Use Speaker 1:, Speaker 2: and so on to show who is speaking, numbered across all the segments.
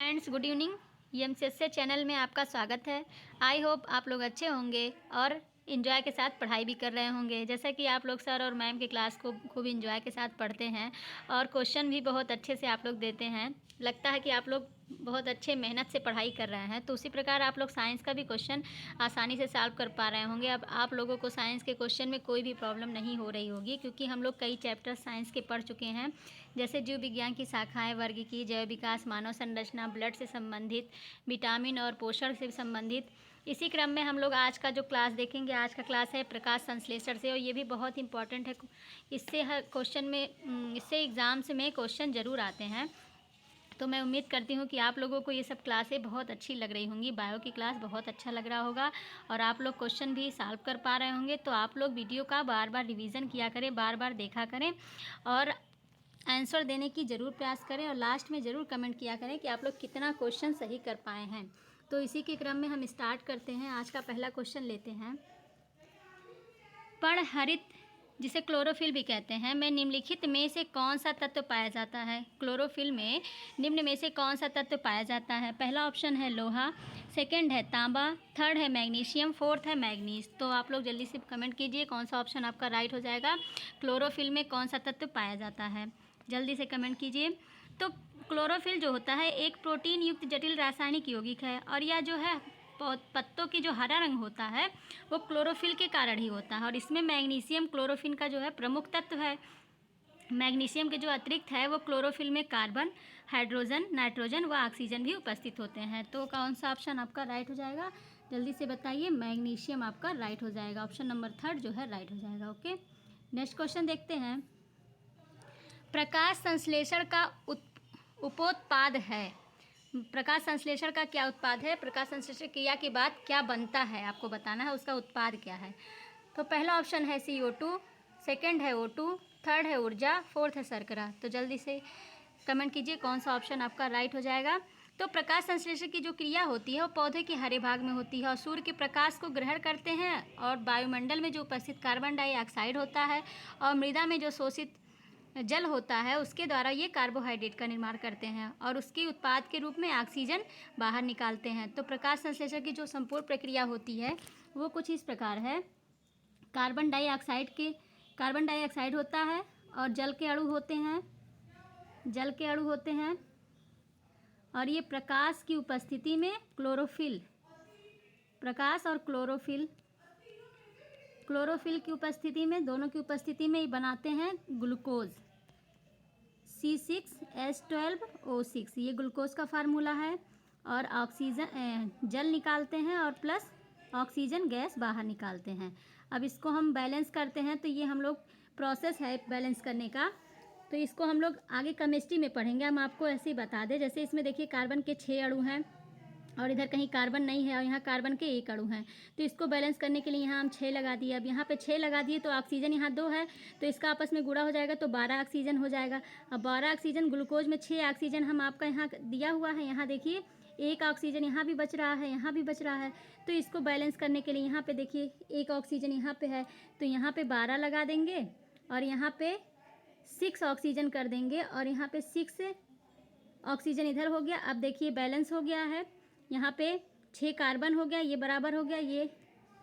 Speaker 1: Friends, good evening. MCSC channel में आपका स्वागत है। आई होप आप लोग अच्छे होंगे और इन्जॉय के साथ पढ़ाई भी कर रहे होंगे। जैसा कि आप लोग सर और मैम की क्लास को खूब इन्जॉय के साथ पढ़ते हैं और क्वेश्चन भी बहुत अच्छे से आप लोग देते हैं। लगता है कि आप लोग बहुत अच्छे मेहनत से पढ़ाई कर रहे हैं। तो उसी प्रकार आप लोग साइंस का भी क्वेश्चन आसानी से सॉल्व कर पा रहे होंगे। अब आप लोगों को साइंस के क्वेश्चन में कोई भी प्रॉब्लम नहीं हो रही होगी, क्योंकि हम लोग कई चैप्टर साइंस के पढ़ चुके हैं, जैसे जीव विज्ञान की शाखाएं, वर्ग की, जैव विकास, मानव संरचना, ब्लड से संबंधित, विटामिन और पोषण से संबंधित। इसी क्रम में हम लोग आज का जो क्लास देखेंगे, आज का क्लास है प्रकाश संश्लेषण से, और ये भी बहुत इंपॉर्टेंट है। इससे हर क्वेश्चन में इससे एग्ज़ाम्स में क्वेश्चन ज़रूर आते हैं। तो मैं उम्मीद करती हूँ कि आप लोगों को ये सब क्लासें बहुत अच्छी लग रही होंगी। बायो की क्लास बहुत अच्छा लग रहा होगा और आप लोग क्वेश्चन भी सॉल्व कर पा रहे होंगे। तो आप लोग वीडियो का बार बार रिवीजन किया करें, बार बार देखा करें और आंसर देने की ज़रूर प्रयास करें, और लास्ट में ज़रूर कमेंट किया करें कि आप लोग कितना क्वेश्चन सही कर पाए हैं। तो इसी के क्रम में हम स्टार्ट करते हैं। आज का पहला क्वेश्चन लेते हैं। पर्णहरित, जिसे क्लोरोफिल भी कहते हैं, में निम्नलिखित में से कौन सा तत्व पाया जाता है? क्लोरोफिल में निम्न में से कौन सा तत्व पाया जाता है? पहला ऑप्शन है लोहा, सेकंड है तांबा, थर्ड है मैग्नीशियम, फोर्थ है मैग्नीज। तो आप लोग जल्दी से कमेंट कीजिए कौन सा ऑप्शन आपका राइट हो जाएगा। क्लोरोफिल में कौन सा तत्व पाया जाता है, जल्दी से कमेंट कीजिए। तो क्लोरोफिल जो होता है एक प्रोटीन युक्त जटिल रासायनिक यौगिक है, और यह जो है पत्तों की जो हरा रंग होता है वो क्लोरोफिल के कारण ही होता है। और इसमें मैग्नीशियम क्लोरोफिल का जो है प्रमुख तत्व है। मैग्नीशियम के जो अतिरिक्त है वो क्लोरोफिल में कार्बन, हाइड्रोजन, नाइट्रोजन व ऑक्सीजन भी उपस्थित होते हैं। तो कौन सा ऑप्शन आपका राइट हो जाएगा, जल्दी से बताइए। मैग्नीशियम आपका राइट हो जाएगा। ऑप्शन नंबर थर्ड जो है राइट हो जाएगा। ओके, नेक्स्ट क्वेश्चन देखते हैं। प्रकाश संश्लेषण का उपोत्पाद है। प्रकाश संश्लेषण का क्या उत्पाद है? प्रकाश संश्लेषण क्रिया के बाद क्या बनता है आपको बताना है, उसका उत्पाद क्या है। तो पहला ऑप्शन है CO2, सेकंड है O2, थर्ड है ऊर्जा, फोर्थ है शर्करा। तो जल्दी से कमेंट कीजिए कौन सा ऑप्शन आपका राइट हो जाएगा। तो प्रकाश संश्लेषण की जो क्रिया होती है वो पौधे के हरे भाग में होती है और सूर्य के प्रकाश को ग्रहण करते हैं, और वायुमंडल में जो उपस्थित कार्बन डाइऑक्साइड होता है और मृदा में जो शोषित जल होता है उसके द्वारा ये कार्बोहाइड्रेट का निर्माण करते हैं और उसके उत्पाद के रूप में ऑक्सीजन बाहर निकालते हैं। तो प्रकाश संश्लेषण की जो संपूर्ण प्रक्रिया होती है वो कुछ इस प्रकार है। कार्बन डाइऑक्साइड होता है और जल के अणु होते हैं, और ये प्रकाश की उपस्थिति में प्रकाश और क्लोरोफिल की उपस्थिति में, दोनों की उपस्थिति में ये बनाते हैं ग्लूकोज, C6H12O6। ये ग्लूकोज का फार्मूला है, और ऑक्सीजन जल निकालते हैं और प्लस ऑक्सीजन गैस बाहर निकालते हैं। अब इसको हम बैलेंस करते हैं, तो ये हम लोग प्रोसेस है बैलेंस करने का, तो इसको हम लोग आगे केमिस्ट्री में पढ़ेंगे। हम आपको ऐसे ही बता दें, जैसे इसमें देखिए कार्बन के 6 अणु हैं और इधर कहीं कार्बन नहीं है और यहाँ कार्बन के 1 अणु हैं, तो इसको बैलेंस करने के लिए यहाँ हम 6 लगा दिए। अब यहाँ पे 6 लगा दिए तो ऑक्सीजन यहाँ 2 है, तो इसका आपस में गुणा हो जाएगा तो 12 ऑक्सीजन हो जाएगा। अब 12 ऑक्सीजन, ग्लूकोज में 6 ऑक्सीजन हम आपका यहाँ दिया हुआ है, यहाँ देखिए 1 ऑक्सीजन यहाँ भी बच रहा है, यहाँ भी बच रहा है। तो इसको बैलेंस करने के लिए यहाँ पे देखिए 1 ऑक्सीजन यहाँ पे है, तो यहाँ पे 12 लगा देंगे और यहाँ पे 6 ऑक्सीजन कर देंगे, और यहाँ पे 6 ऑक्सीजन इधर हो गया। अब देखिए बैलेंस हो गया है, यहाँ पे 6 कार्बन हो गया, ये बराबर हो गया, ये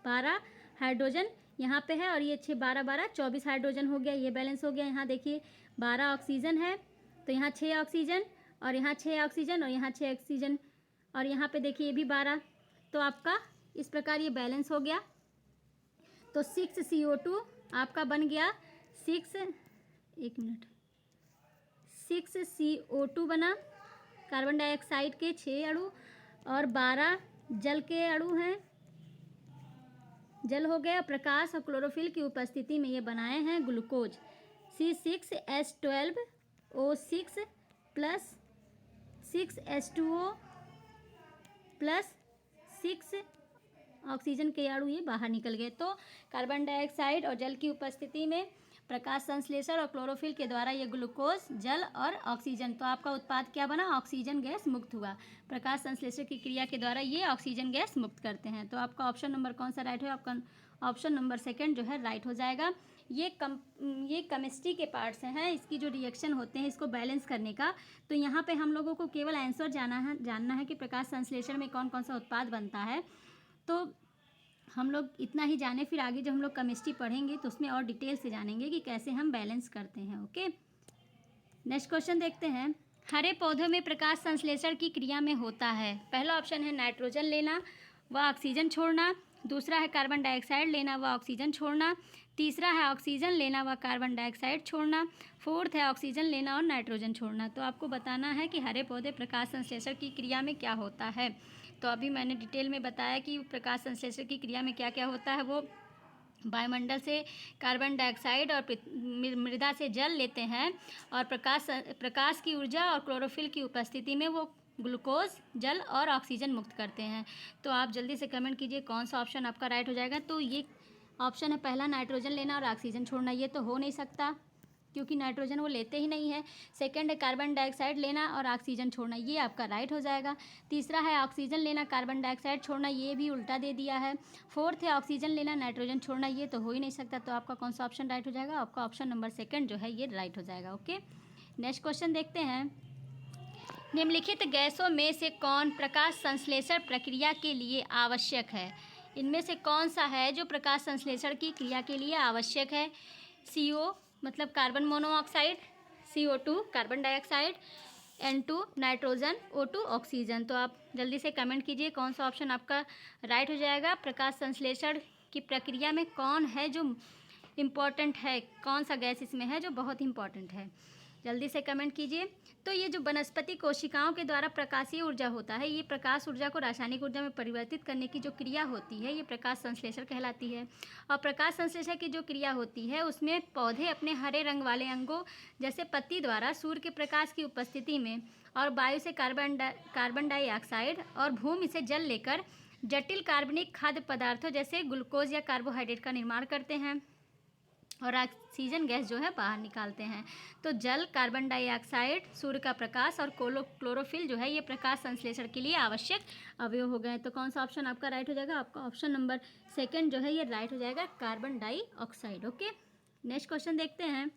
Speaker 1: 12 हाइड्रोजन यहाँ पे है, और ये 6 12 12 24 हाइड्रोजन हो गया, ये बैलेंस हो गया। यहाँ देखिए 12 ऑक्सीजन है, तो यहाँ 6 ऑक्सीजन और यहाँ 6 ऑक्सीजन और यहाँ 6 ऑक्सीजन, और यहाँ पे देखिए ये भी 12। तो आपका इस प्रकार ये बैलेंस हो गया। तो 6CO2 आपका बन गया 6CO2 बना, कार्बन डाइऑक्साइड के 6 अणु और 12 जल के अणु हैं, जल हो गया। प्रकाश और क्लोरोफिल की उपस्थिति में ये बनाए हैं glucose, C6H12O6 plus 6H2O plus 6 oxygen के अणु ये बाहर निकल गए। तो कार्बन डाइऑक्साइड और जल की उपस्थिति में प्रकाश संश्लेषण और क्लोरोफिल के द्वारा ये ग्लूकोज, जल और ऑक्सीजन, तो आपका उत्पाद क्या बना? ऑक्सीजन गैस मुक्त हुआ। प्रकाश संश्लेषण की क्रिया के द्वारा ये ऑक्सीजन गैस मुक्त करते हैं। तो आपका ऑप्शन नंबर कौन सा राइट है? आपका ऑप्शन नंबर सेकंड जो है राइट हो जाएगा। ये केमिस्ट्री के पार्ट्स हैं, इसकी जो रिएक्शन होते हैं इसको बैलेंस करने का। तो यहाँ पे हम लोगों को केवल आंसर जानना है कि प्रकाश संश्लेषण में कौन कौन सा उत्पाद बनता है। तो हम लोग इतना ही जाने, फिर आगे जब हम लोग केमिस्ट्री पढ़ेंगे तो उसमें और डिटेल से जानेंगे कि कैसे हम बैलेंस करते हैं। ओके, नेक्स्ट क्वेश्चन देखते हैं। हरे पौधों में प्रकाश संश्लेषण की क्रिया में होता है। पहला ऑप्शन है नाइट्रोजन लेना व ऑक्सीजन छोड़ना, दूसरा है कार्बन डाइऑक्साइड लेना व ऑक्सीजन छोड़ना, तीसरा है ऑक्सीजन लेना व कार्बन डाइऑक्साइड छोड़ना, फोर्थ है ऑक्सीजन लेना और नाइट्रोजन छोड़ना। तो आपको बताना है कि हरे पौधे प्रकाश संश्लेषण की क्रिया में क्या होता है। तो अभी मैंने डिटेल में बताया कि प्रकाश संश्लेषण की क्रिया में क्या क्या होता है। वो वायुमंडल से कार्बन डाइऑक्साइड और मृदा से जल लेते हैं और प्रकाश की ऊर्जा और क्लोरोफिल की उपस्थिति में वो ग्लूकोज, जल और ऑक्सीजन मुक्त करते हैं। तो आप जल्दी से कमेंट कीजिए कौन सा ऑप्शन आपका राइट हो जाएगा। तो ये ऑप्शन है पहला, नाइट्रोजन लेना और ऑक्सीजन छोड़ना। ये तो हो नहीं सकता क्योंकि नाइट्रोजन वो लेते ही नहीं है। सेकंड है कार्बन डाइऑक्साइड लेना और ऑक्सीजन छोड़ना, ये आपका राइट हो जाएगा। तीसरा है ऑक्सीजन लेना, कार्बन डाइऑक्साइड छोड़ना, ये भी उल्टा दे दिया है। फोर्थ है ऑक्सीजन लेना, नाइट्रोजन छोड़ना, ये तो हो ही नहीं सकता। तो आपका कौन सा ऑप्शन राइट हो जाएगा? आपका ऑप्शन नंबर सेकंड जो है ये राइट हो जाएगा। ओके, नेक्स्ट क्वेश्चन देखते हैं। निम्नलिखित गैसों में से कौन प्रकाश संश्लेषण प्रक्रिया के लिए आवश्यक है? इनमें से कौन सा है जो प्रकाश संश्लेषण की क्रिया के लिए आवश्यक है? CO मतलब carbon monoxide, CO2 carbon dioxide, N2 nitrogen, O2 oxygen. तो आप जल्दी से कमेंट कीजिए कौन सा ऑप्शन आपका राइट हो जाएगा। प्रकाश संश्लेषण की प्रक्रिया में कौन है जो इम्पॉर्टेंट है, कौन सा गैस इसमें है जो बहुत इम्पॉर्टेंट है, जल्दी से कमेंट कीजिए। तो ये जो वनस्पति कोशिकाओं के द्वारा प्रकाशीय ऊर्जा होता है, ये प्रकाश ऊर्जा को रासायनिक ऊर्जा में परिवर्तित करने की जो क्रिया होती है ये प्रकाश संश्लेषण कहलाती है। और प्रकाश संश्लेषण की जो क्रिया होती है उसमें पौधे अपने हरे रंग वाले अंगों जैसे पत्ती द्वारा सूर्य के प्रकाश की उपस्थिति में और वायु से कार्बन डाइऑक्साइड और भूमि से जल लेकर जटिल कार्बनिक खाद्य पदार्थों जैसे ग्लूकोज या कार्बोहाइड्रेट का निर्माण करते हैं और ऑक्सीजन गैस जो है बाहर निकालते हैं। तो जल, कार्बन डाइऑक्साइड, सूर्य का प्रकाश और क्लोरोफिल जो है ये प्रकाश संश्लेषण के लिए आवश्यक अवयव हो गए। तो कौन सा ऑप्शन आपका राइट हो जाएगा? आपका ऑप्शन नंबर सेकंड जो है ये राइट हो जाएगा, carbon dioxide. Okay, next question देखते हैं।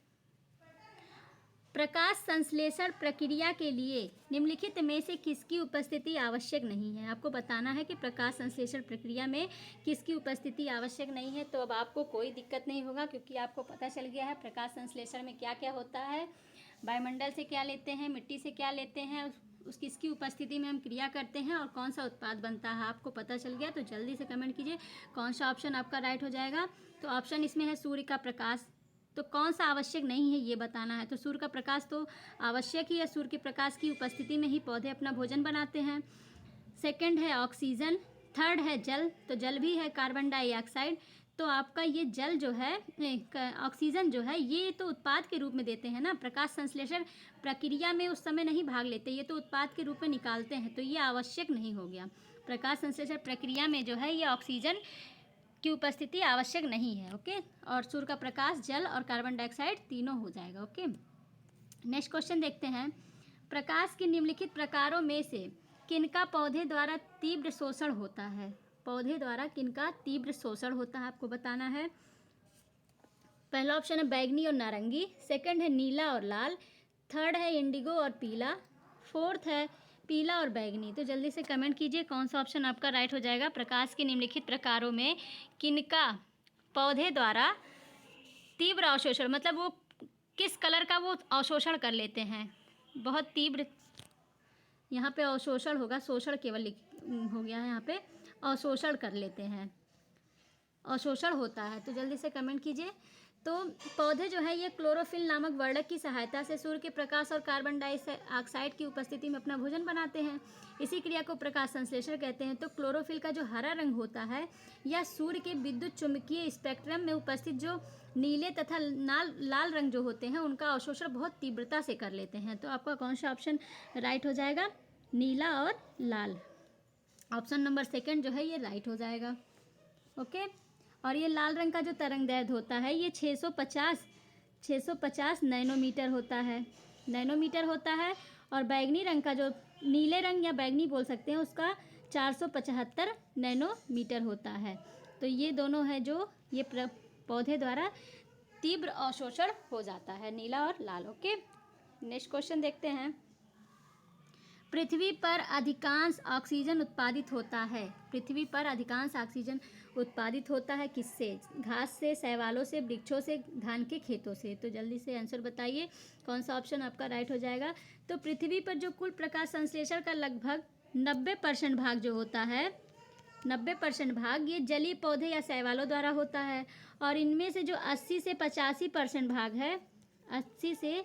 Speaker 1: प्रकाश संश्लेषण प्रक्रिया के लिए निम्नलिखित में से किसकी उपस्थिति आवश्यक नहीं है? आपको बताना है कि प्रकाश संश्लेषण प्रक्रिया में किसकी उपस्थिति आवश्यक नहीं है। तो अब आपको कोई दिक्कत नहीं होगा क्योंकि आपको पता चल गया है प्रकाश संश्लेषण में क्या क्या होता है, वायुमंडल से क्या लेते हैं, मिट्टी से क्या लेते हैं, उस किसकी उपस्थिति में हम क्रिया करते हैं और कौन सा उत्पाद बनता है। आपको पता चल गया तो जल्दी से कमेंट कीजिए कौन सा ऑप्शन आपका राइट हो जाएगा। तो ऑप्शन इसमें है सूर्य का प्रकाश। तो कौन सा आवश्यक नहीं है ये बताना है। तो सूर्य का प्रकाश तो आवश्यक ही है, सूर्य के प्रकाश की उपस्थिति में ही पौधे अपना भोजन बनाते हैं। सेकंड है ऑक्सीजन, थर्ड है जल, तो जल भी है कार्बन डाइऑक्साइड। तो आपका ये जल जो है, ऑक्सीजन जो है ये तो उत्पाद के रूप में देते हैं ना, प्रकाश संश्लेषण प्रक्रिया में उस समय नहीं भाग लेते, ये तो उत्पाद के रूप में निकालते हैं। तो ये आवश्यक नहीं हो गया। प्रकाश संश्लेषण प्रक्रिया में जो है ये ऑक्सीजन की उपस्थिति आवश्यक नहीं है। ओके, और सूर्य का प्रकाश, जल और कार्बन डाइऑक्साइड तीनों हो जाएगा। ओके, नेक्स्ट क्वेश्चन देखते हैं। प्रकाश के निम्नलिखित प्रकारों में से किनका पौधे द्वारा तीव्र शोषण होता है? पौधे द्वारा किनका तीव्र शोषण होता है आपको बताना है। पहला ऑप्शन है बैगनी और नारंगी, सेकंड है नीला और लाल, थर्ड है इंडिगो और पीला, फोर्थ है पीला और बैगनी। तो जल्दी से कमेंट कीजिए कौन सा ऑप्शन आपका राइट हो जाएगा। प्रकाश के निम्नलिखित प्रकारों में किनका पौधे द्वारा तीव्र अवशोषण, मतलब वो किस कलर का वो अवशोषण कर लेते हैं, बहुत तीव्र, यहाँ पे अवशोषण होगा, शोषण केवल हो गया है, यहाँ पे अवशोषण कर लेते हैं, अवशोषण होता है। तो जल्दी से कमेंट कीजिए। तो पौधे जो है ये क्लोरोफिल नामक वर्णक की सहायता से सूर्य के प्रकाश और कार्बन डाइऑक्साइड की उपस्थिति में अपना भोजन बनाते हैं। इसी क्रिया को प्रकाश संश्लेषण कहते हैं। तो क्लोरोफिल का जो हरा रंग होता है या सूर्य के विद्युत चुम्बकीय स्पेक्ट्रम में उपस्थित जो नीले तथा लाल रंग जो होते हैं उनका अवशोषण बहुत तीव्रता से कर लेते हैं। तो आपका कौन सा ऑप्शन राइट हो जाएगा? नीला और लाल। ऑप्शन नंबर सेकंड जो है ये राइट हो जाएगा। ओके, और ये लाल रंग का जो तरंगदैर्घ्य होता है ये 650 नैनोमीटर होता है, और बैगनी रंग का जो नीले रंग या बैगनी बोल सकते हैं उसका 475 नैनोमीटर होता है। तो ये दोनों है जो ये पौधे द्वारा तीव्र अवशोषण हो जाता है, नीला और लाल। ओके, नेक्स्ट क्वेश्चन देखते हैं। पृथ्वी पर अधिकांश ऑक्सीजन उत्पादित होता है, पृथ्वी पर अधिकांश ऑक्सीजन उत्पादित होता है किससे? घास से, शैवालों से, वृक्षों से, धान के खेतों से। तो जल्दी से आंसर बताइए कौन सा ऑप्शन आपका राइट हो जाएगा। तो पृथ्वी पर जो कुल प्रकाश संश्लेषण का लगभग 90% भाग जो होता है, 90% भाग ये जलीय पौधे या शैवालों द्वारा होता है, और इनमें से जो 80 से 85% भाग है, 80 से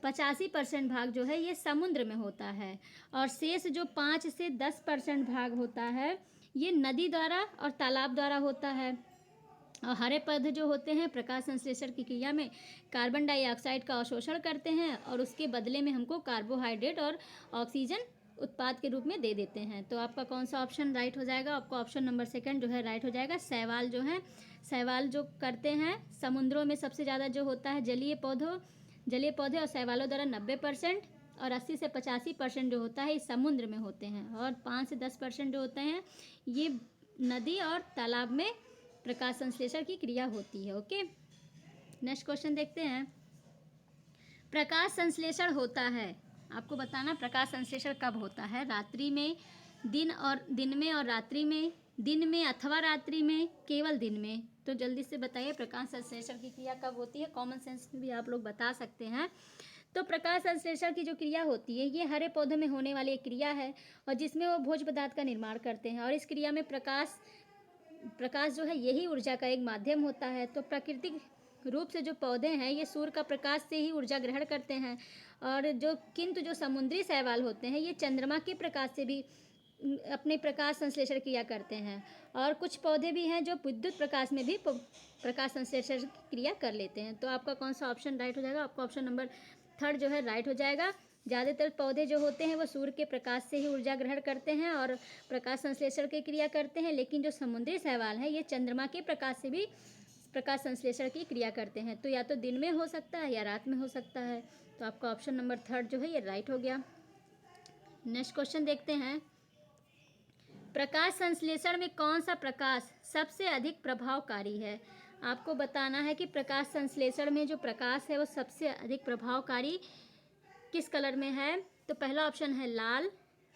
Speaker 1: 85% भाग जो है ये समुद्र में होता है, और शेष जो 5 से 10% भाग होता है ये नदी द्वारा और तालाब द्वारा होता है। और हरे पौधे जो होते हैं प्रकाश संश्लेषण की क्रिया में कार्बन डाइऑक्साइड का अवशोषण करते हैं और उसके बदले में हमको कार्बोहाइड्रेट और ऑक्सीजन उत्पाद के रूप में दे देते हैं। तो आपका कौन सा ऑप्शन राइट हो जाएगा? आपका ऑप्शन नंबर सेकंड जो है राइट हो जाएगा। शैवाल जो है, शैवाल जो करते हैं समुद्रों में सबसे ज़्यादा जो होता है जलीय पौधे और शैवालों द्वारा 90%, और 80 से 85% जो होता है ये समुद्र में होते हैं, और 5 से 10% जो होते हैं ये नदी और तालाब में प्रकाश संश्लेषण की क्रिया होती है। ओके, नेक्स्ट क्वेश्चन देखते हैं। प्रकाश संश्लेषण होता है, आपको बताना प्रकाश संश्लेषण कब होता है? रात्रि में, दिन में और रात्रि में, दिन में अथवा रात्रि में, केवल दिन में। तो जल्दी से बताइए प्रकाश संश्लेषण की क्रिया कब होती है? कॉमन सेंस में भी आप लोग बता सकते हैं। तो प्रकाश संश्लेषण की जो क्रिया होती है ये हरे पौधे में होने वाली एक क्रिया है, और जिसमें वो भोज्य पदार्थ का निर्माण करते हैं, और इस क्रिया में प्रकाश जो है यही ऊर्जा का एक माध्यम होता है। तो प्राकृतिक रूप से जो पौधे हैं ये सूर्य का प्रकाश से ही ऊर्जा ग्रहण करते हैं, और किंतु जो समुद्री शैवाल होते हैं ये चंद्रमा के प्रकाश से भी अपने प्रकाश संश्लेषण क्रिया करते हैं, और कुछ पौधे भी हैं जो विद्युत प्रकाश में भी प्रकाश संश्लेषण क्रिया कर लेते हैं। तो आपका कौन सा ऑप्शन राइट हो जाएगा? आपका ऑप्शन नंबर थर्ड जो है राइट हो जाएगा। ज़्यादातर पौधे जो होते हैं वो सूर्य के प्रकाश से ही ऊर्जा ग्रहण करते हैं और प्रकाश संश्लेषण की क्रिया करते हैं, लेकिन जो समुद्री शैवाल है ये चंद्रमा के प्रकाश से भी प्रकाश संश्लेषण की क्रिया करते हैं। तो या तो दिन में हो सकता है या रात में हो सकता है। तो आपका ऑप्शन नंबर थर्ड जो है ये राइट हो गया। नेक्स्ट क्वेश्चन देखते हैं। प्रकाश संश्लेषण में कौन सा प्रकाश सबसे अधिक प्रभावकारी है? आपको बताना है कि प्रकाश संश्लेषण में जो प्रकाश है वो सबसे अधिक प्रभावकारी किस कलर में है। तो पहला ऑप्शन है लाल,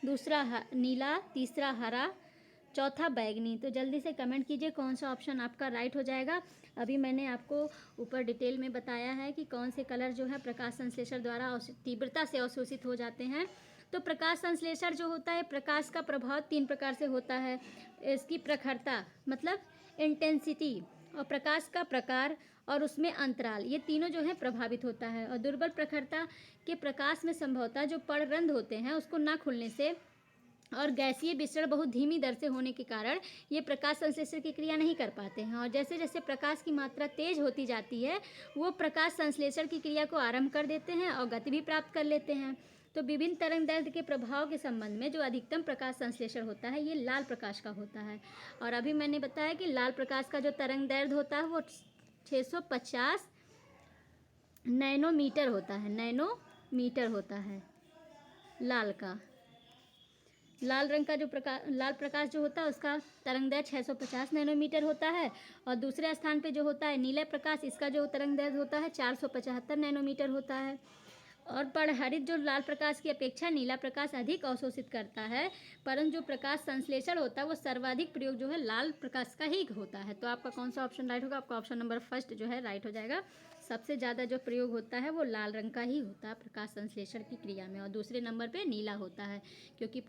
Speaker 1: दूसरा नीला, तीसरा हरा, चौथा बैगनी। तो जल्दी से कमेंट कीजिए कौन सा ऑप्शन आपका राइट हो जाएगा। अभी मैंने आपको ऊपर डिटेल में बताया है कि कौन से कलर जो है प्रकाश संश्लेषण द्वारा तीव्रता से अवशोषित हो जाते हैं। तो प्रकाश संश्लेषण जो होता है प्रकाश का प्रभाव 3 प्रकार से होता है। इसकी प्रखरता मतलब इंटेंसिटी, और प्रकाश का प्रकार, और उसमें अंतराल, ये तीनों जो है प्रभावित होता है। और दुर्बल प्रखरता के प्रकाश में संभवतः जो पर्णरंध्र होते हैं उसको ना खुलने से और गैसीय विसरण बहुत धीमी दर से होने के कारण ये प्रकाश संश्लेषण की क्रिया नहीं कर पाते हैं, और जैसे जैसे प्रकाश की मात्रा तेज होती जाती है वो प्रकाश संश्लेषण की क्रिया को आरंभ कर देते हैं और गति भी प्राप्त कर लेते हैं। तो विभिन्न तरंग दैर्ध्य के प्रभाव के संबंध में जो अधिकतम प्रकाश संश्लेषण होता है ये लाल प्रकाश का होता है। और अभी मैंने बताया कि लाल प्रकाश का जो तरंग दैर्ध्य होता है वो 650 नैनोमीटर होता है, नैनोमीटर होता है लाल का। लाल रंग का जो लाल प्रकाश जो होता है उसका तरंगदैर्घ्य 650 नैनोमीटर होता है, और दूसरे स्थान पे जो होता है नीला प्रकाश, इसका जो तरंगदैर्घ्य होता है 475 नैनोमीटर होता है। और पराहरित जो लाल प्रकाश की अपेक्षा नीला प्रकाश अधिक अवशोषित करता है, परंतु जो प्रकाश संश्लेषण होता है वो सर्वाधिक प्रयोग जो है लाल प्रकाश का ही होता है। तो आपका कौन सा ऑप्शन राइट होगा? आपका ऑप्शन नंबर फर्स्ट जो है राइट हो जाएगा। सबसे ज़्यादा जो प्रयोग होता है वो लाल रंग का ही होता है प्रकाश संश्लेषण की क्रिया में, और दूसरे नंबर पे नीला होता है, क्योंकि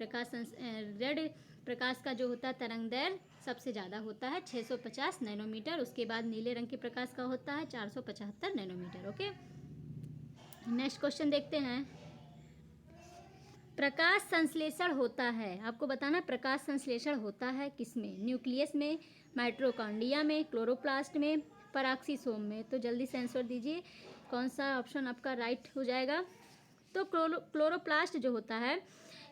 Speaker 1: रेड प्रकाश का जो होता है तरंगदैर्घ्य सबसे ज़्यादा होता है 650 नैनोमीटर। उसके बाद नीले रंग के प्रकाश का होता है 475 नैनोमीटर। ओके, नेक्स्ट क्वेश्चन देखते हैं। प्रकाश संश्लेषण होता है, आपको बताना प्रकाश संश्लेषण होता है किसमें? न्यूक्लियस में, माइटोकॉन्ड्रिया में, क्लोरोप्लास्ट में, पराक्सीसोम में। तो जल्दी से आंसर दीजिए कौन सा ऑप्शन आपका राइट हो जाएगा। तो क्लोरोप्लास्ट जो होता है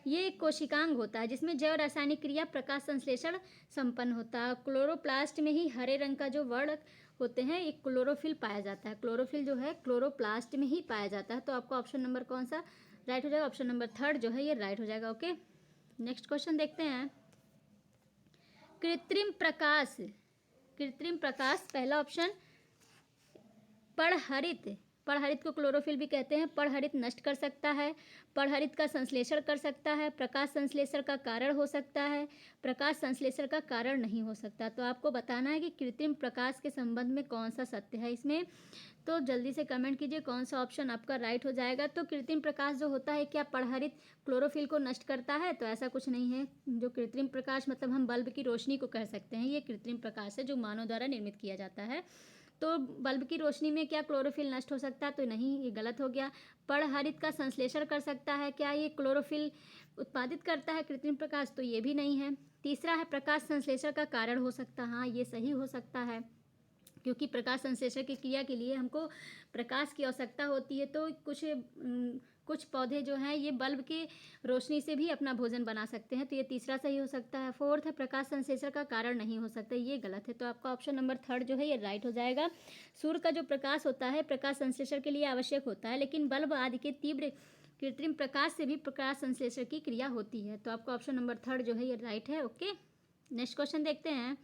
Speaker 1: ये एक कोशिकांग होता है जिसमें जैव रासायनिक क्रिया प्रकाश संश्लेषण संपन्न होता है। क्लोरोप्लास्ट में ही हरे रंग का जो वर्ण होते हैं एक क्लोरोफिल पाया जाता है। क्लोरोफिल जो है क्लोरोप्लास्ट में ही पाया जाता है। तो आपका ऑप्शन नंबर कौन सा राइट हो जाएगा? ऑप्शन नंबर थर्ड जो है ये राइट हो जाएगा। ओके, नेक्स्ट क्वेश्चन देखते हैं। कृत्रिम प्रकाश, पहला ऑप्शन पड़हरित को क्लोरोफिल भी कहते हैं। पड़हरित नष्ट कर सकता है, पड़हरित का संश्लेषण कर सकता है, प्रकाश संश्लेषण का कारण हो सकता है, प्रकाश संश्लेषण का कारण नहीं हो सकता। तो आपको बताना है कि कृत्रिम प्रकाश के संबंध में कौन सा सत्य है इसमें। तो जल्दी से कमेंट कीजिए कौन सा ऑप्शन आपका राइट हो जाएगा। तो कृत्रिम प्रकाश जो होता है क्या पड़हरित क्लोरोफिल को नष्ट करता है? तो ऐसा कुछ नहीं है। जो कृत्रिम प्रकाश मतलब हम बल्ब की रोशनी को कह सकते हैं, ये कृत्रिम प्रकाश है जो मानव द्वारा निर्मित किया जाता है। तो बल्ब की रोशनी में क्या क्लोरोफिल नष्ट हो सकता है? तो नहीं, ये गलत हो गया। पड़हरित का संश्लेषण कर सकता है, क्या ये क्लोरोफिल उत्पादित करता है कृत्रिम प्रकाश? तो ये भी नहीं है। तीसरा है प्रकाश संश्लेषण का कारण हो सकता है, हाँ ये सही हो सकता है, क्योंकि प्रकाश संश्लेषण की क्रिया के लिए हमको प्रकाश की आवश्यकता होती है। तो कुछ पौधे जो हैं ये बल्ब के रोशनी से भी अपना भोजन बना सकते हैं, तो ये तीसरा सही हो सकता है। फोर्थ है प्रकाश संश्लेषण का कारण नहीं हो सकता, ये गलत है। तो आपका ऑप्शन नंबर थर्ड जो है ये राइट हो जाएगा। सूर्य का जो प्रकाश होता है प्रकाश संश्लेषण के लिए आवश्यक होता है, लेकिन बल्ब आदि के तीव्र कृत्रिम प्रकाश से भी प्रकाश संश्लेषण की क्रिया होती है। तो आपका ऑप्शन नंबर थर्ड जो है ये राइट है। ओके, नेक्स्ट क्वेश्चन देखते हैं।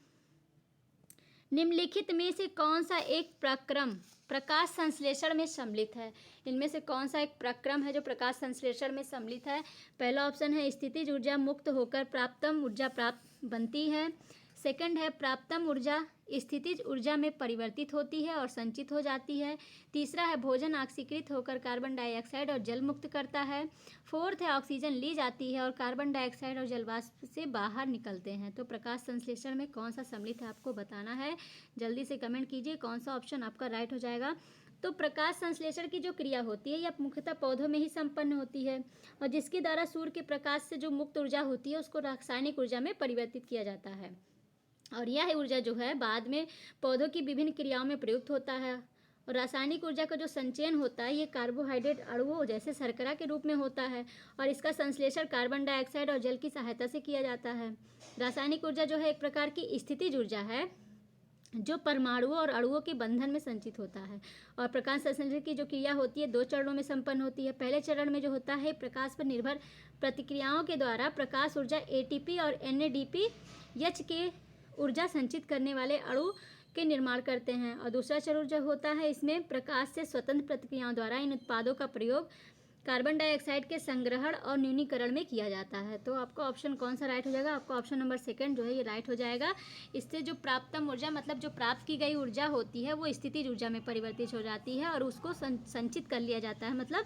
Speaker 1: निम्नलिखित में से कौन सा एक प्रक्रम प्रकाश संश्लेषण में सम्मिलित है? इनमें से कौन सा एक प्रक्रम है जो प्रकाश संश्लेषण में सम्मिलित है? पहला ऑप्शन है स्थितिज ऊर्जा मुक्त होकर प्राप्तम ऊर्जा प्राप्त बनती है। सेकंड है प्राप्तम ऊर्जा स्थितिज ऊर्जा में परिवर्तित होती है और संचित हो जाती है। तीसरा है भोजन ऑक्सीकृत होकर कार्बन डाइऑक्साइड और जल मुक्त करता है। फोर्थ है ऑक्सीजन ली जाती है और कार्बन डाइऑक्साइड और जलवाष्प से बाहर निकलते हैं। तो प्रकाश संश्लेषण में कौन सा सम्मिलित है आपको बताना है। जल्दी से कमेंट कीजिए कौन सा ऑप्शन आपका राइट हो जाएगा। तो प्रकाश संश्लेषण की जो क्रिया होती है यह मुख्यतः पौधों में ही संपन्न होती है, और जिसके द्वारा सूर्य के प्रकाश से जो मुक्त ऊर्जा होती है उसको रासायनिक ऊर्जा में परिवर्तित किया जाता है, और यह ऊर्जा जो है बाद में पौधों की विभिन्न क्रियाओं में प्रयुक्त होता है। और रासायनिक ऊर्जा का जो संचयन होता है ये कार्बोहाइड्रेट अणुओं जैसे शर्करा के रूप में होता है, और इसका संश्लेषण कार्बन डाइऑक्साइड और जल की सहायता से किया जाता है। रासायनिक ऊर्जा जो है एक प्रकार की स्थितिज ऊर्जा है जो परमाणुओं और अणुओं के बंधन में संचित होता है। और प्रकाश संश्लेषण की जो क्रिया होती है दो चरणों में संपन्न होती है। पहले चरण में जो होता है प्रकाश पर निर्भर प्रतिक्रियाओं के द्वारा प्रकाश ऊर्जा एटीपी और एनएडीपी एच के ऊर्जा संचित करने वाले अणु के निर्माण करते हैं, और दूसरा चरण जो होता है इसमें प्रकाश से स्वतंत्र प्रतिक्रियाओं द्वारा इन उत्पादों का प्रयोग कार्बन डाइऑक्साइड के संग्रहण और न्यूनीकरण में किया जाता है। तो आपका ऑप्शन कौन सा राइट हो जाएगा? आपका ऑप्शन नंबर सेकंड जो है ये राइट हो जाएगा। इससे जो प्राप्तम ऊर्जा मतलब जो प्राप्त की गई ऊर्जा होती है वो स्थितिज ऊर्जा में परिवर्तित हो जाती है और उसको संचित कर लिया जाता है, मतलब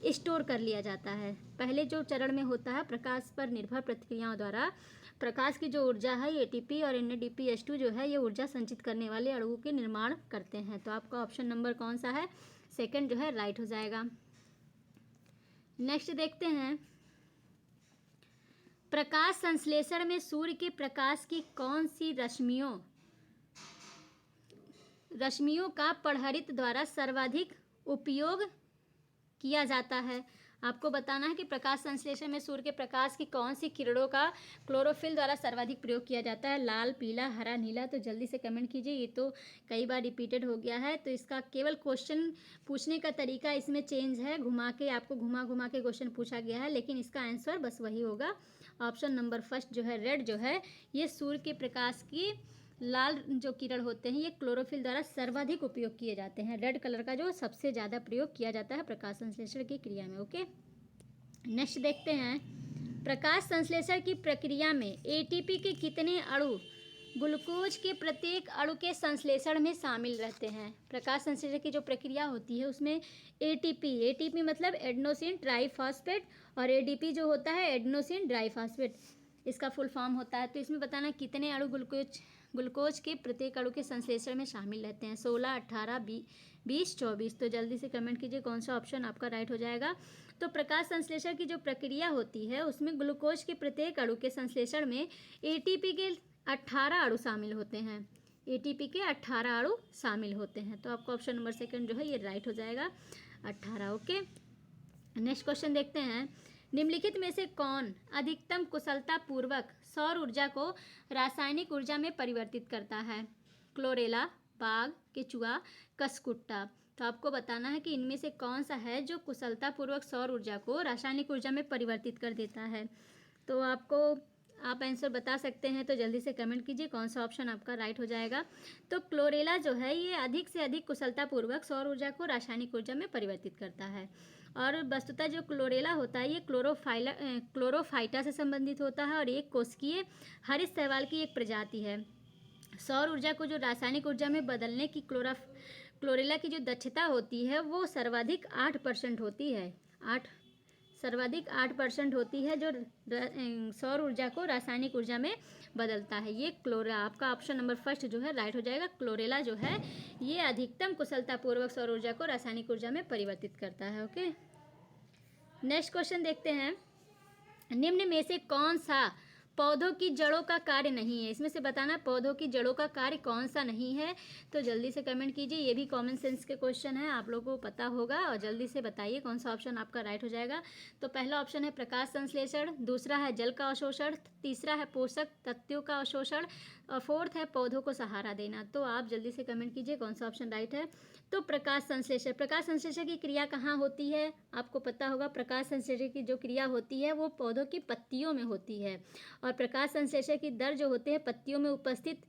Speaker 1: स्टोर कर लिया जाता है। पहले जो चरण में होता है प्रकाश पर निर्भर प्रतिक्रियाओं द्वारा प्रकाश की जो ऊर्जा है एटीपी और NADPH2 जो है ये ऊर्जा संचित करने वाले अणुओं के निर्माण करते हैं। तो आपका ऑप्शन नंबर कौन सा है? सेकंड जो है राइट हो जाएगा। नेक्स्ट देखते हैं, प्रकाश संश्लेषण में सूर्य के प्रकाश की कौन सी रश्मियों का पड़हरित द्वारा सर्वाधिक उपयोग किया जाता है? आपको बताना है कि प्रकाश संश्लेषण में सूर्य के प्रकाश की कौन सी किरणों का क्लोरोफिल द्वारा सर्वाधिक प्रयोग किया जाता है, लाल, पीला, हरा, नीला। तो जल्दी से कमेंट कीजिए, ये तो कई बार रिपीटेड हो गया है, तो इसका केवल क्वेश्चन पूछने का तरीका इसमें चेंज है, घुमा के आपको घुमा के क्वेश्चन पूछा गया है, लेकिन इसका आंसर बस वही होगा। ऑप्शन नंबर फर्स्ट जो है रेड जो है ये सूर्य के प्रकाश की लाल जो किरण होते हैं ये क्लोरोफिल द्वारा सर्वाधिक उपयोग किए जाते हैं। रेड कलर का जो सबसे ज़्यादा प्रयोग किया जाता है प्रकाश संश्लेषण की क्रिया में। ओके, नेक्स्ट देखते हैं, प्रकाश संश्लेषण की प्रक्रिया में एटीपी के कितने अणु ग्लूकोज के प्रत्येक अणु के संश्लेषण में शामिल रहते हैं? प्रकाश संश्लेषण की जो प्रक्रिया होती है उसमें एटीपी मतलब एडेनोसिन ट्राईफॉस्फेट, और एडीपी जो होता है एडेनोसिन डाइफॉस्फेट, इसका फुल फॉर्म होता है। तो इसमें बताना कितने अणु ग्लूकोज के प्रत्येक अणु के संश्लेषण में शामिल रहते हैं, 16, 18, 20, 24। तो जल्दी से कमेंट कीजिए कौन सा ऑप्शन आपका राइट हो जाएगा। तो प्रकाश संश्लेषण की जो प्रक्रिया होती है उसमें ग्लूकोज के प्रत्येक अणु के संश्लेषण में एटीपी के 18 अणु शामिल होते हैं, एटीपी के 18 अणु शामिल होते हैं। तो आपका ऑप्शन नंबर सेकंड जो है ये राइट हो जाएगा, 18। ओके, नेक्स्ट क्वेश्चन देखते हैं, निम्नलिखित में से कौन अधिकतम कुशलता पूर्वक सौर ऊर्जा को रासायनिक ऊर्जा में परिवर्तित करता है? क्लोरेला, बाघ, केचुआ, कसकुट्टा। तो आपको बताना है कि इनमें से कौन सा है जो कुशलतापूर्वक सौर ऊर्जा को रासायनिक ऊर्जा में परिवर्तित कर देता है। तो आपको आप आंसर बता सकते हैं तो जल्दी से कमेंट कीजिए कौन सा ऑप्शन आपका राइट हो जाएगा। तो क्लोरेला जो है ये अधिक से अधिक कुशलतापूर्वक सौर ऊर्जा को रासायनिक ऊर्जा में परिवर्तित करता है। और वस्तुतः जो क्लोरेला होता है ये क्लोरोफाइटा से संबंधित होता है और एक कोशिकीय हरित शैवाल की एक प्रजाति है। सौर ऊर्जा को जो रासायनिक ऊर्जा में बदलने की क्लोरेला की जो दक्षता होती है वो सर्वाधिक 8% होती है। 8% होती है जो सौर ऊर्जा को रासायनिक ऊर्जा में बदलता है। ये क्लोरा आपका ऑप्शन नंबर फर्स्ट जो है राइट हो जाएगा। क्लोरेला जो है ये अधिकतम कुशलतापूर्वक सौर ऊर्जा को रासायनिक ऊर्जा में परिवर्तित करता है। ओके, नेक्स्ट क्वेश्चन देखते हैं। निम्न में से कौन सा पौधों की जड़ों का कार्य नहीं है? इसमें से बताना पौधों की जड़ों का कार्य कौन सा नहीं है। तो जल्दी से कमेंट कीजिए। ये भी कॉमन सेंस के क्वेश्चन है, आप लोगों को पता होगा और जल्दी से बताइए कौन सा ऑप्शन आपका राइट हो जाएगा। तो पहला ऑप्शन है प्रकाश संश्लेषण, दूसरा है जल का अवशोषण, तीसरा है पोषक तत्वों का अवशोषण और फोर्थ है पौधों को सहारा देना। तो आप जल्दी से कमेंट कीजिए कौन सा ऑप्शन राइट है। तो प्रकाश संश्लेषण की क्रिया कहाँ होती है? आपको पता होगा प्रकाश संश्लेषण की जो क्रिया होती है वो पौधों की पत्तियों में होती है और प्रकाश संश्लेषण की दर जो होते हैं पत्तियों में उपस्थित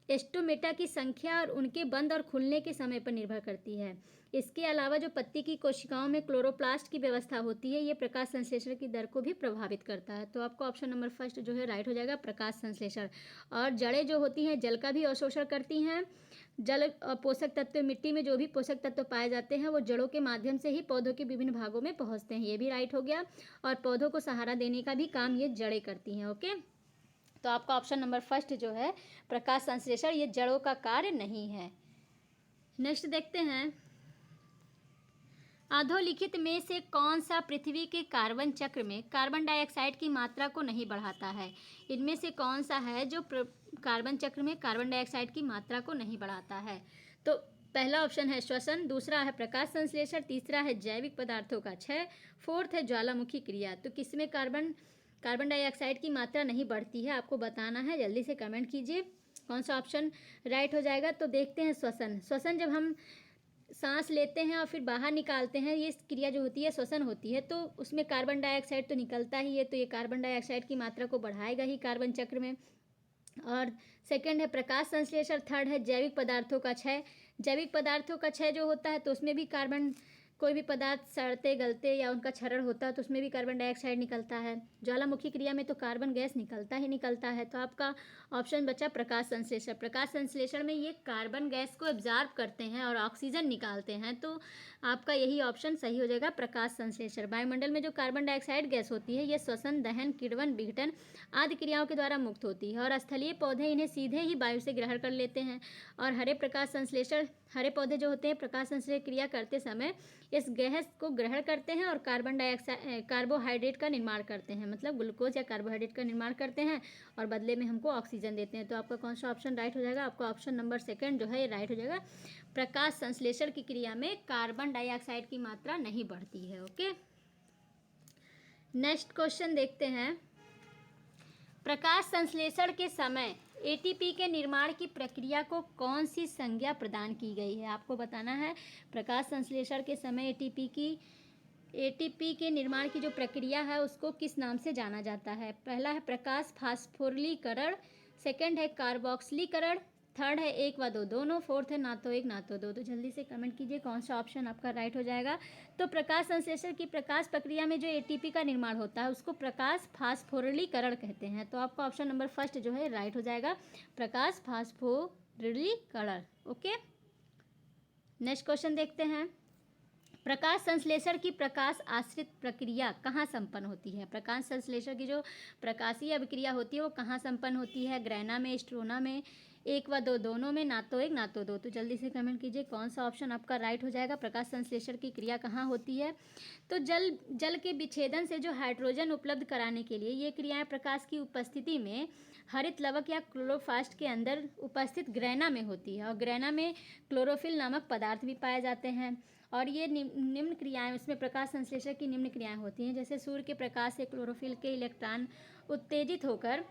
Speaker 1: एस्टोमेटा की संख्या और उनके बंद और खुलने के समय पर निर्भर करती है। इसके अलावा जो पत्ती की कोशिकाओं में क्लोरोप्लास्ट की व्यवस्था होती है ये प्रकाश संश्लेषण की दर को भी प्रभावित करता है। तो आपका ऑप्शन नंबर फर्स्ट जो है राइट हो जाएगा, प्रकाश संश्लेषण। और जड़ें जो होती हैं जल का भी अवशोषण करती हैं। जल और पोषक तत्व, मिट्टी में जो भी पोषक तत्व पाए जाते हैं वो जड़ों के माध्यम से ही पौधों के विभिन्न भागों में पहुंचते हैं। ये भी राइट हो गया। और पौधों को सहारा देने का भी काम ये जड़ें करती हैं। ओके, तो आपका ऑप्शन नंबर फर्स्ट जो है प्रकाश संश्लेषण ये जड़ों का कार्य नहीं है। नेक्स्ट देखते हैं। अधोलिखित में से कौन सा पृथ्वी के कार्बन चक्र में कार्बन डाइऑक्साइड की मात्रा को नहीं बढ़ाता है? इनमें से कौन सा है जो कार्बन चक्र में कार्बन डाइऑक्साइड की मात्रा को नहीं बढ़ाता है? तो पहला ऑप्शन है श्वसन, दूसरा है प्रकाश संश्लेषण, तीसरा है जैविक पदार्थों का क्षय, फोर्थ है ज्वालामुखी क्रिया। तो किसमें कार्बन डाइऑक्साइड की मात्रा नहीं बढ़ती है आपको बताना है। जल्दी से कमेंट कीजिए कौन सा ऑप्शन राइट हो जाएगा। तो देखते हैं श्वसन जब हम सांस लेते हैं और फिर बाहर निकालते हैं ये क्रिया जो होती है श्वसन होती है, तो उसमें कार्बन डाइऑक्साइड तो निकलता ही है, तो ये कार्बन डाइऑक्साइड की मात्रा को बढ़ाएगा ही कार्बन चक्र में। और सेकंड है प्रकाश संश्लेषण, थर्ड है जैविक पदार्थों का क्षय। जैविक पदार्थों का क्षय जो होता है तो उसमें भी कोई भी पदार्थ सड़ते गलते या उनका क्षरण होता है तो उसमें भी कार्बन डाइऑक्साइड निकलता है। ज्वालामुखी क्रिया में तो कार्बन गैस निकलता ही निकलता है। तो आपका ऑप्शन बचा प्रकाश संश्लेषण। प्रकाश संश्लेषण में ये कार्बन गैस को एब्जॉर्ब करते हैं और ऑक्सीजन निकालते हैं, तो आपका यही ऑप्शन सही हो जाएगा, प्रकाश संश्लेषण। वायुमंडल में जो कार्बन डाइऑक्साइड गैस होती है ये श्वसन, दहन, किण्वन, विघटन आदि क्रियाओं के द्वारा मुक्त होती है और स्थलीय पौधे इन्हें सीधे ही वायु से ग्रहण कर लेते हैं। और हरे पौधे जो होते हैं प्रकाश संश्लेषण क्रिया करते समय इस गैस को ग्रहण करते हैं और कार्बोहाइड्रेट का निर्माण करते हैं, मतलब ग्लूकोज या कार्बोहाइड्रेट का निर्माण करते हैं और बदले में हमको ऑक्सीजन देते हैं। तो आपका कौन सा ऑप्शन राइट हो जाएगा? आपका ऑप्शन नंबर सेकंड जो है ये राइट हो जाएगा। प्रकाश संश्लेषण की क्रिया में कार्बन डाइऑक्साइड की मात्रा नहीं बढ़ती है। ओके, नेक्स्ट क्वेश्चन देखते हैं। प्रकाश संश्लेषण के समय एटीपी के निर्माण की प्रक्रिया को कौन सी संज्ञा प्रदान की गई है? आपको बताना है प्रकाश संश्लेषण के समय एटीपी के निर्माण की जो प्रक्रिया है उसको किस नाम से जाना जाता है? पहला है प्रकाश फास्फोरिलीकरण, सेकंड है कार्बोक्सिलीकरण, थर्ड है 1 व 2 दोनों, फोर्थ है ना तो 1 ना तो 2। तो जल्दी से कमेंट कीजिए कौन सा ऑप्शन आपका राइट हो जाएगा। तो प्रकाश संश्लेषण की प्रकाश प्रक्रिया में जो एटीपी का निर्माण होता है उसको प्रकाश फास्फोरिलीकरण कहते हैं। तो आपका ऑप्शन नंबर फर्स्ट जो है राइट हो जाएगा, प्रकाश फास्फोरिलीकरण। ओके, नेक्स्ट क्वेश्चन देखते हैं। प्रकाश संश्लेषण की प्रकाश आश्रित प्रक्रिया कहाँ संपन्न होती है? प्रकाश संश्लेषण की जो प्रकाशीय अभिक्रिया होती है वो कहाँ संपन्न होती है? ग्रैना में, स्ट्रोना में, 1 व 2 दोनों में, ना तो 1 ना तो 2। तो जल्दी से कमेंट कीजिए कौन सा ऑप्शन आपका राइट हो जाएगा। प्रकाश संश्लेषण की क्रिया कहाँ होती है? तो जल के विच्छेदन से जो हाइड्रोजन उपलब्ध कराने के लिए ये क्रियाएं प्रकाश की उपस्थिति में हरित लवक या क्लोरोप्लास्ट के अंदर उपस्थित ग्रैना में होती है और ग्रैना में क्लोरोफिल नामक पदार्थ भी पाए जाते हैं। और ये निम्न क्रियाएं, उसमें प्रकाश संश्लेषण की निम्न क्रियाएं होती हैं, जैसे सूर्य के प्रकाश से क्लोरोफिल के इलेक्ट्रॉन उत्तेजित होकर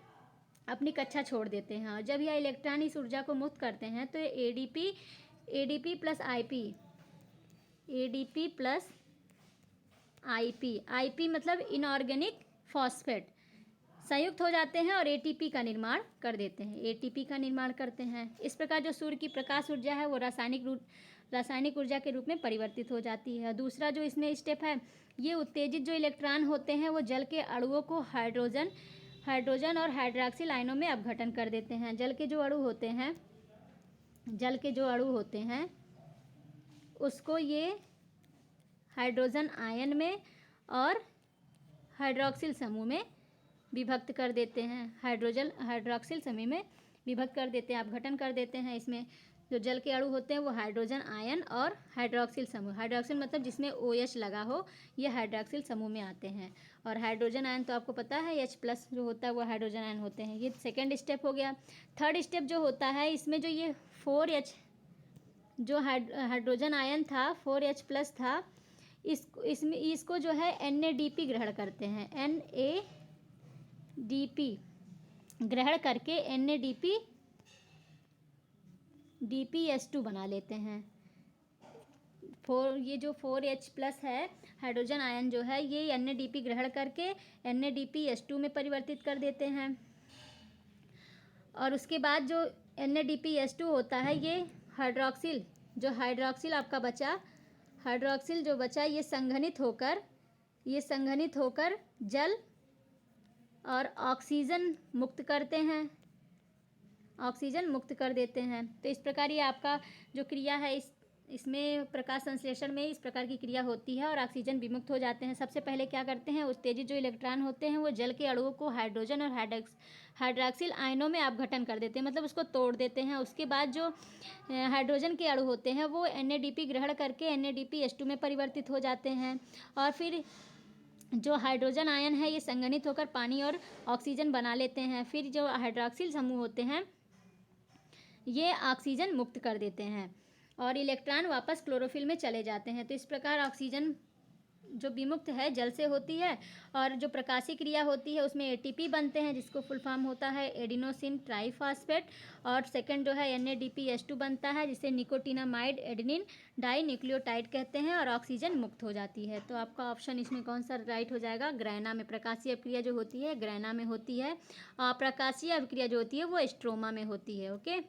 Speaker 1: अपनी कक्षा छोड़ देते हैं और जब यह इलेक्ट्रॉन इस ऊर्जा को मुक्त करते हैं तो एडीपी प्लस आईपी मतलब इनऑर्गेनिक फॉस्फेट संयुक्त हो जाते हैं और एटीपी का निर्माण कर देते हैं, एटीपी का निर्माण करते हैं। इस प्रकार जो सूर्य की प्रकाश ऊर्जा है वो रासायनिक ऊर्जा के रूप में परिवर्तित हो जाती है। दूसरा जो इसमें स्टेप है, ये उत्तेजित जो इलेक्ट्रॉन होते हैं वो जल के अणुओं को हाइड्रोजन और हाइड्रॉक्सिल आयनों में अपघटन कर देते हैं। जल के जो अणु होते हैं उसको ये हाइड्रोजन आयन में और हाइड्रॉक्सिल समूह में विभक्त कर देते हैं, हाइड्रॉक्सिल समूह में विभक्त कर देते हैं, अपघटन कर देते हैं। इसमें जो जल के अणु होते हैं वो हाइड्रोजन आयन और हाइड्रॉक्सिल समूह, हाइड्रॉक्सिल मतलब जिसमें OH लगा हो, ये हाइड्रॉक्सिल समूह में आते हैं। और हाइड्रोजन आयन तो आपको पता है H+ जो होता है वो हाइड्रोजन आयन होते हैं। ये सेकेंड स्टेप हो गया। थर्ड स्टेप जो होता है, इसमें जो ये 4H जो हाइड्रोजन आयन था 4H+ था, इसको जो है NADP ग्रहण करते हैं, NADP ग्रहण करके DPS2 बना लेते हैं। ये जो 4H+ है हाइड्रोजन आयन जो है ये NADP ग्रहण करके NADPS2 में परिवर्तित कर देते हैं। और उसके बाद जो NADPS2 होता है ये हाइड्रॉक्सिल आपका बचा, हाइड्रॉक्सिल जो बचा ये संघनित होकर जल और ऑक्सीजन मुक्त कर देते हैं। तो इस प्रकार ये आपका जो क्रिया है इसमें प्रकाश संश्लेषण में इस प्रकार की क्रिया होती है और ऑक्सीजन विमुक्त हो जाते हैं। सबसे पहले क्या करते हैं, उत्तेजित जो इलेक्ट्रॉन होते हैं वो जल के अणुओं को हाइड्रोजन और हाइड्रॉक्सिल आयनों में अपघटन कर देते हैं, मतलब उसको तोड़ देते हैं। उसके बाद जो हाइड्रोजन के अणु होते हैं वो NADP ग्रहण करके NADPS2 में परिवर्तित हो जाते हैं। और फिर जो हाइड्रोजन आयन है ये संघनित होकर पानी और ऑक्सीजन बना लेते हैं। फिर जो हाइड्रॉक्सिल समूह होते हैं ये ऑक्सीजन मुक्त कर देते हैं और इलेक्ट्रॉन वापस क्लोरोफिल में चले जाते हैं। तो इस प्रकार ऑक्सीजन जो विमुक्त है जल से होती है और जो प्रकाशीय क्रिया होती है उसमें ATP बनते हैं जिसको फुल फॉर्म होता है एडिनोसिन ट्राइफॉस्फेट, और सेकंड जो है NADPS2 बनता है जिसे निकोटिनामाइड एडेनिन डाई न्यूक्लियोटाइड कहते हैं और ऑक्सीजन मुक्त हो जाती है। तो आपका ऑप्शन इसमें कौन सा राइट हो जाएगा, ग्रहणा में। प्रकाशीय अभिक्रिया जो होती है ग्रहणा में होती है, अप्रकाशीय अभिक्रिया जो होती है वो स्ट्रोमा में होती है। ओके,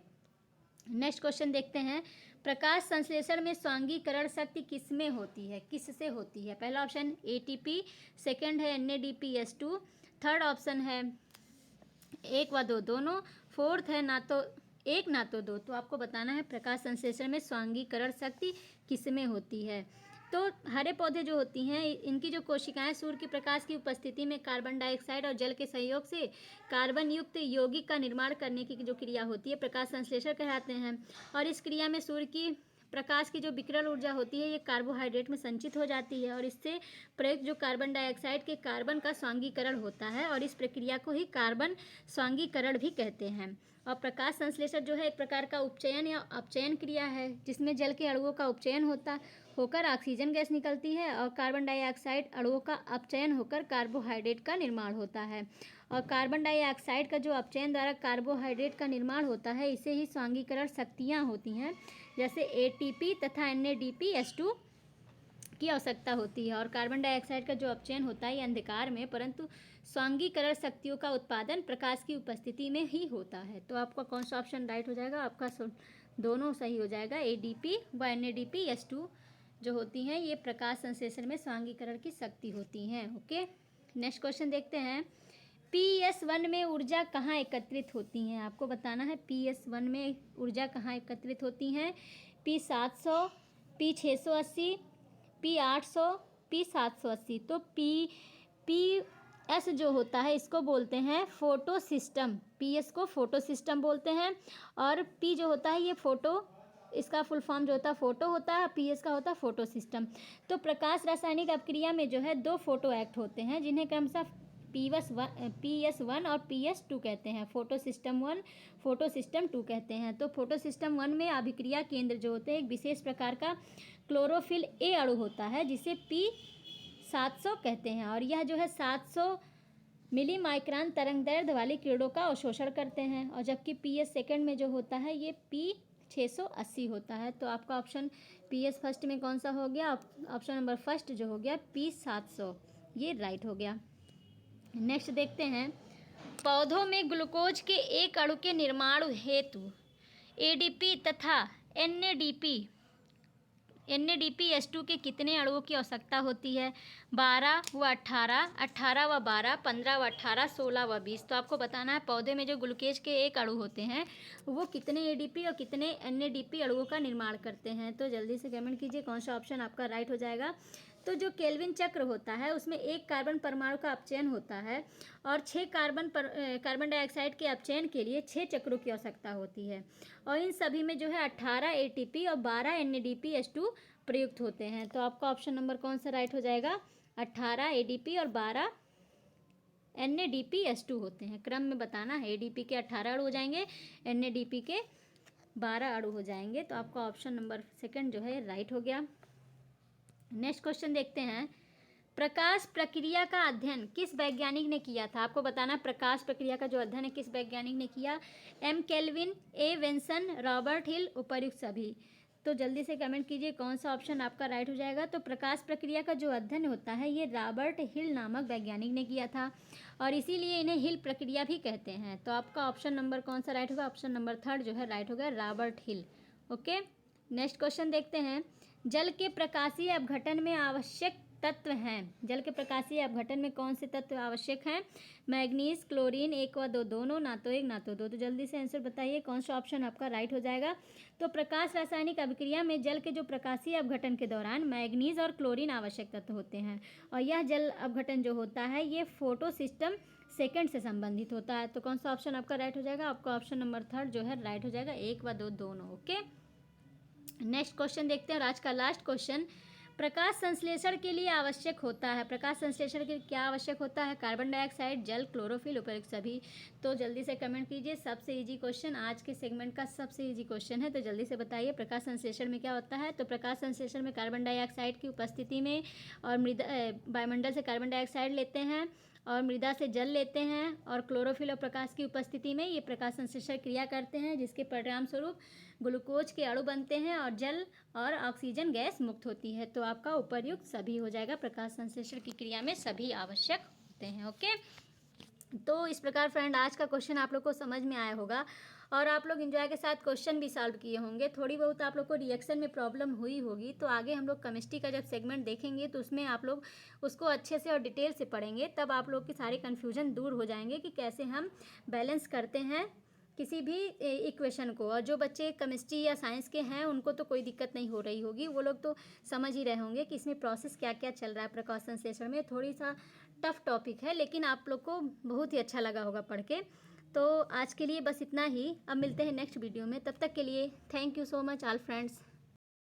Speaker 1: नेक्स्ट क्वेश्चन देखते हैं। प्रकाश संश्लेषण में स्वांगीकरण शक्ति किससे होती है? पहला ऑप्शन ATP, सेकंड है NADPS2, थर्ड ऑप्शन है 1 व 2 दोनों, फोर्थ है ना तो 1 ना तो 2। तो आपको बताना है प्रकाश संश्लेषण में स्वांगीकरण शक्ति किसमें होती है। तो हरे पौधे जो होती हैं इनकी जो कोशिकाएं सूर्य के प्रकाश की उपस्थिति में कार्बन डाइऑक्साइड और जल के सहयोग से कार्बन युक्त यौगिक का निर्माण करने की जो क्रिया होती है प्रकाश संश्लेषण कहलाते हैं। और इस क्रिया में सूर्य की प्रकाश की जो विकिरण ऊर्जा होती है ये कार्बोहाइड्रेट में संचित हो जाती है और इससे प्रयुक्त जो कार्बन डाइऑक्साइड के कार्बन का स्वांगीकरण होता है और इस प्रक्रिया को ही कार्बन स्वांगीकरण भी कहते हैं। और प्रकाश संश्लेषण जो है एक प्रकार का उपचयन या अपचयन क्रिया है जिसमें जल के अणुओं का उपचयन होकर ऑक्सीजन गैस निकलती है और कार्बन डाइऑक्साइड अणुओं का अपचयन होकर कार्बोहाइड्रेट का निर्माण होता है। और कार्बन डाइऑक्साइड का जो अपचयन द्वारा कार्बोहाइड्रेट का निर्माण होता है इसे ही स्वांगीकरण शक्तियाँ होती हैं, जैसे ATP तथा NADPS2 की आवश्यकता होती है। और कार्बन डाइऑक्साइड का जो अपचयन होता है ये अंधकार में, परंतु स्वांगीकरण शक्तियों का उत्पादन प्रकाश की उपस्थिति में ही होता है। तो आपका कौन सा ऑप्शन राइट हो जाएगा? आपका दोनों सही हो जाएगा। ADP व NADPS2 जो होती हैं ये प्रकाश संश्लेषण में स्वांगीकरण की शक्ति होती हैं। ओके, नेक्स्ट क्वेश्चन देखते हैं। PS1 में ऊर्जा कहाँ एकत्रित होती हैं? आपको बताना है PS1 में ऊर्जा कहाँ एकत्रित होती हैं। P700, P680, P800, P780। तो PS जो होता है इसको बोलते हैं फोटो सिस्टम, PS को फोटो सिस्टम बोलते हैं। और P जो होता है ये इसका फुल फॉर्म जो होता है फोटो होता है, PS का होता है फोटो सिस्टम। तो प्रकाश रासायनिक अपक्रिया में जो है 2 फोटो एक्ट होते हैं जिन्हें क्रमशः PS1 और PS2 कहते हैं। फोटो सिस्टम 1, फोटो सिस्टम 2 कहते हैं। तो फोटो सिस्टम 1 में अभिक्रिया केंद्र जो होते हैं एक विशेष प्रकार का क्लोरोफिल A अणु होता है जिसे P700 कहते हैं और यह जो है 700 मिली माइक्रोन तरंग दैर्ध्य वाली किरणों का अवशोषण करते हैं। और जबकि PS सेकंड में जो होता है ये P680 होता है। तो आपका ऑप्शन PS फर्स्ट में कौन सा हो गया? ऑप्शन नंबर फर्स्ट जो हो गया P700, ये राइट हो गया। नेक्स्ट देखते हैं। पौधों में ग्लूकोज के एक अणु के निर्माण हेतु एडीपी तथा NADPH2 के कितने अणुओं की आवश्यकता होती है? 12 व 18, 18 व 12, 15 व 18, 16 व 20। तो आपको बताना है पौधे में जो ग्लूकोज के एक अणु होते हैं वो कितने एडीपी और कितने NADP अणुओं का निर्माण करते हैं। तो जल्दी से कमेंट कीजिए कौन सा ऑप्शन आपका राइट हो जाएगा। तो जो केल्विन चक्र होता है उसमें एक कार्बन परमाणु का अपचयन होता है और 6 कार्बन डाइऑक्साइड के अपचयन के लिए 6 चक्रों की आवश्यकता होती है और इन सभी में जो है 18 ATP और 12 NADPH2 प्रयुक्त होते हैं। तो आपका ऑप्शन नंबर कौन सा राइट हो जाएगा? 18 ADP और 12 NADPH2 होते हैं। क्रम में बताना है, ADP के 18 अणु हो जाएंगे, NADP के 12 अणु हो जाएंगे। तो आपका ऑप्शन नंबर सेकंड जो है राइट हो गया। नेक्स्ट क्वेश्चन देखते हैं, प्रकाश प्रक्रिया का अध्ययन किस वैज्ञानिक ने किया था? आपको बताना प्रकाश प्रक्रिया का जो अध्ययन है किस वैज्ञानिक ने किया? M kelvin, A Benson, Robert हिल, उपर्युक्त सभी। तो जल्दी से कमेंट कीजिए कौन सा ऑप्शन आपका राइट हो जाएगा। तो प्रकाश प्रक्रिया का जो अध्ययन होता है ये रॉबर्ट हिल नामक वैज्ञानिक ने किया था और इसीलिए इन्हें हिल प्रक्रिया भी कहते हैं। तो आपका ऑप्शन नंबर कौन सा राइट होगा? ऑप्शन नंबर थर्ड जो है राइट होगा, रॉबर्ट हिल। ओके, नेक्स्ट क्वेश्चन देखते हैं, जल के प्रकाशीय अपघटन में आवश्यक तत्व हैं। जल के प्रकाशीय अपघटन में कौन से तत्व आवश्यक हैं? मैग्नीज, क्लोरीन, 1 व 2 दोनों, ना तो 1 ना तो 2। तो जल्दी से आंसर बताइए कौन सा ऑप्शन आपका राइट हो जाएगा। तो प्रकाश रासायनिक अभिक्रिया में जल के जो प्रकाशीय अपघटन के दौरान मैग्नीज और क्लोरीन आवश्यक तत्व होते हैं और यह जल अपघटन जो होता है ये फोटो सिस्टम सेकंड से संबंधित होता है। तो कौन सा ऑप्शन आपका राइट हो जाएगा? आपका ऑप्शन नंबर थर्ड जो है राइट हो जाएगा, 1 व 2 दोनों। ओके, नेक्स्ट क्वेश्चन देखते हैं और आज का लास्ट क्वेश्चन, प्रकाश संश्लेषण के लिए आवश्यक होता है। प्रकाश संश्लेषण के लिए क्या आवश्यक होता है? कार्बन डाइऑक्साइड, जल, क्लोरोफिल, उपर्युक्त सभी। तो जल्दी से कमेंट कीजिए, सबसे इजी क्वेश्चन, आज के सेगमेंट का सबसे इजी क्वेश्चन है। तो जल्दी से बताइए प्रकाश संश्लेषण में क्या होता है। तो प्रकाश संश्लेषण में कार्बन डाइऑक्साइड की उपस्थिति में और वायुमंडल से कार्बन डाइऑक्साइड लेते हैं और मृदा से जल लेते हैं और क्लोरोफिल और प्रकाश की उपस्थिति में ये प्रकाश संश्लेषण क्रिया करते हैं जिसके परिणाम स्वरूप ग्लूकोज के अणु बनते हैं और जल और ऑक्सीजन गैस मुक्त होती है। तो आपका उपर्युक्त सभी हो जाएगा, प्रकाश संश्लेषण की क्रिया में सभी आवश्यक होते हैं। ओके, तो इस प्रकार फ्रेंड आज का क्वेश्चन आप लोग को समझ में आया होगा और आप लोग एंजॉय के साथ क्वेश्चन भी सॉल्व किए होंगे। थोड़ी बहुत आप लोग को रिएक्शन में प्रॉब्लम हुई होगी, तो आगे हम लोग केमिस्ट्री का जब सेगमेंट देखेंगे तो उसमें आप लोग उसको अच्छे से और डिटेल से पढ़ेंगे, तब आप लोग की सारी कन्फ्यूजन दूर हो जाएंगे कि कैसे हम बैलेंस करते हैं किसी भी इक्वेशन को। और जो बच्चे केमिस्ट्री या साइंस के हैं उनको तो कोई दिक्कत नहीं हो रही होगी, वो लोग तो समझ ही रहे होंगे कि इसमें प्रोसेस क्या क्या चल रहा है। प्रकाश संश्लेषण में थोड़ी सा टफ टॉपिक है लेकिन आप लोग को बहुत ही अच्छा लगा होगा पढ़ के। तो आज के लिए बस इतना ही, अब मिलते हैं नेक्स्ट वीडियो में, तब तक के लिए thank you so much all friends.